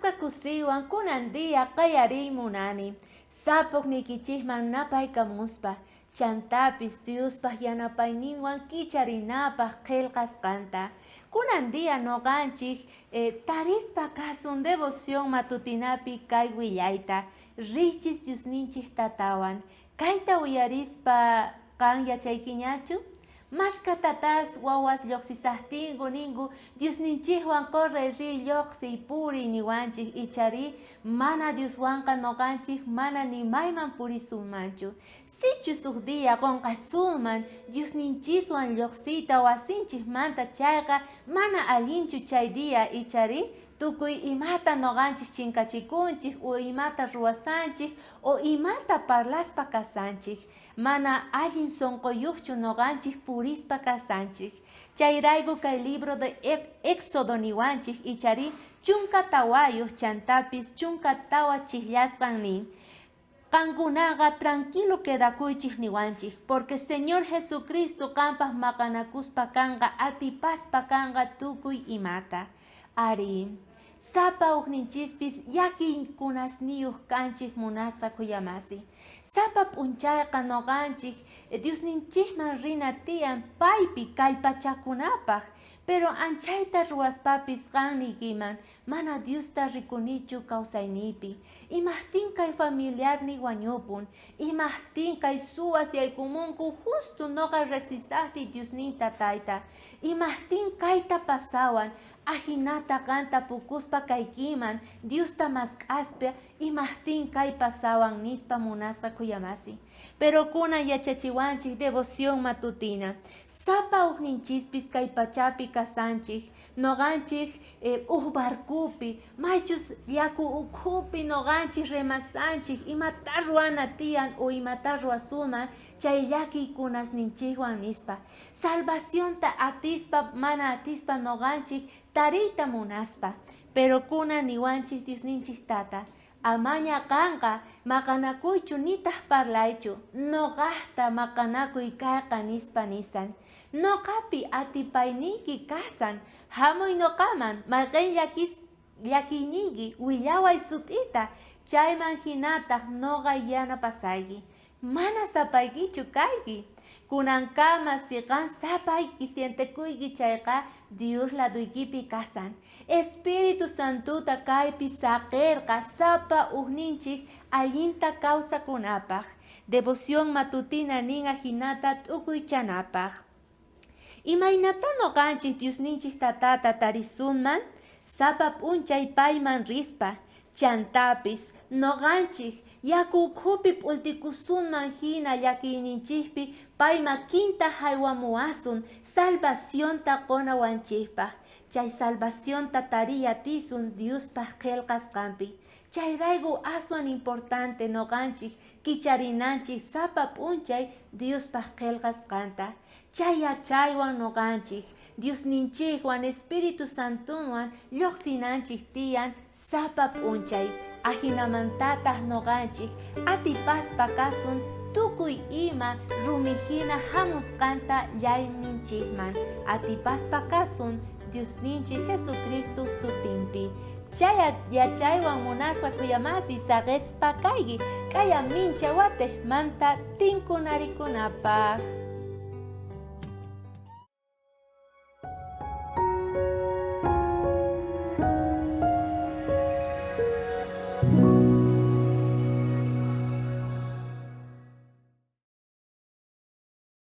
Munasqa kusiwan kunandiya qayarimunani. Sapuk nikichikman napaykamuspa. Chantapis Diospaq yanapayninwan kicharinapaq qillqasqanta. Kunandiya noqanchik tarispa kasun devoción matutinapi kay willayta. Richiz Diosninchik tatawan. Kayta uyarispa kan yachaykiñachu? Maska tatas wawas lluqsisaqtingu ningu Diosninchikwan corre ri lluqsiy puri niwanchik ichari mana Dioswanqa noqanchik mana nimayman purisunmanchu. Sichu suq día qonqasunman Diosninchiswan lluqsiyta wasinchikmanta chayqa mana allinchu chay día ichari tukuy imata noqanchik chinkachikunchik o imata ruwasanchik o imata parlaspa kasanchik mana allin sonqoyuqchu noqanchik purispa kasanchik. Chayrayku kay libro de Éxodo niwanchik ichari chunka tawayuq chantapis chunka tawa chillasqan nin. Qankunaqa tranquilo quedakuychik niwanchik porque Señor Jesucristo qanpaq maqanakuspa kanqa atipaspa kanqa tukuy imata. Ari, sapa uqninchispis yakinkunasniyuq kanchik munasqa kuyamasi. Sapa p'unchayqa noqanchik Diosninchikman rina tiyan paypi kallpachakunapaq pero anchayta ruwaspapis qannikiman mana Diosta rikunichu kawsaynipi. Imaqtin kay familiarni wañupun, imaqtin kay suwas yaykumunku justo noqa riqsisaqti Diosninta tayta. Imaqtin kayta pasawan ajinata qanta pukuspa kaykiman Diosta mask'aspa imaqtin kay pasawan nispa munasqa kuyamasi. Pero kunan yachachiwanchik devoción matutina. Sapa uqninchispis kay pachapi kasanchik, noqanchik barkupi, maychus yaku ukhupi noqanchik remasanchik, imata ruwana tiyan o imata ruwasunman chay llakiykunasninchikwan nispa. Salvacionta atispa mana atispa noqanchik tariyta munaspa, pero kunan niwanchik Diosninchik tata. Amaña kanqa maqanakuychu nitaq parlaychu, noqaqta maqanakuy kayqa nispa nisan. Noqapi atipayniki kasan, hamuy noqaman maqen llakiyniki willaway sut'ita, chayman hinataq noqa yanapasayki. Mana sapaykichu kayki. Kunankama siqan sapayki sientekuyki chayqa Dios laduykipi kasan. Espíritu Santuta kaypi saqirqa sapa uqninchik allinta kawsakunapaq. Devoción matutina ninga hinata t'ukuychanapaq. Imaynata noqanchik Diosninchik tatata tarisunman sapa p'unchay payman rispa chantapis noqanchik yaku ukhupi p'ultikusunman hina llakiyninchikpi payma kinta haywamuwasun salvacionta qonawanchikpaq. Chay salvacionta tariyatisun Diospaq qillqasqanpi. Chayrayku aswan importante noqanchik kicharinanchik sapa p'unchay Diospaq qillqasqanta. Chay yachaywan noqanchik Diosninchikwan Espíritu Santuwan lluqsinanchik tiyan sapa p'unchay. Ajinamantataq noqanchik atipaspa kasun tukuy ima rumihina hamusqanta llayninchikman. Atipaspa kasun Diosninchik Jesucristo sutinpi. Chay yachaywan munasqa kuyamasi saqespa kayki kaya mincha watejmanta tinkunarikunapaq.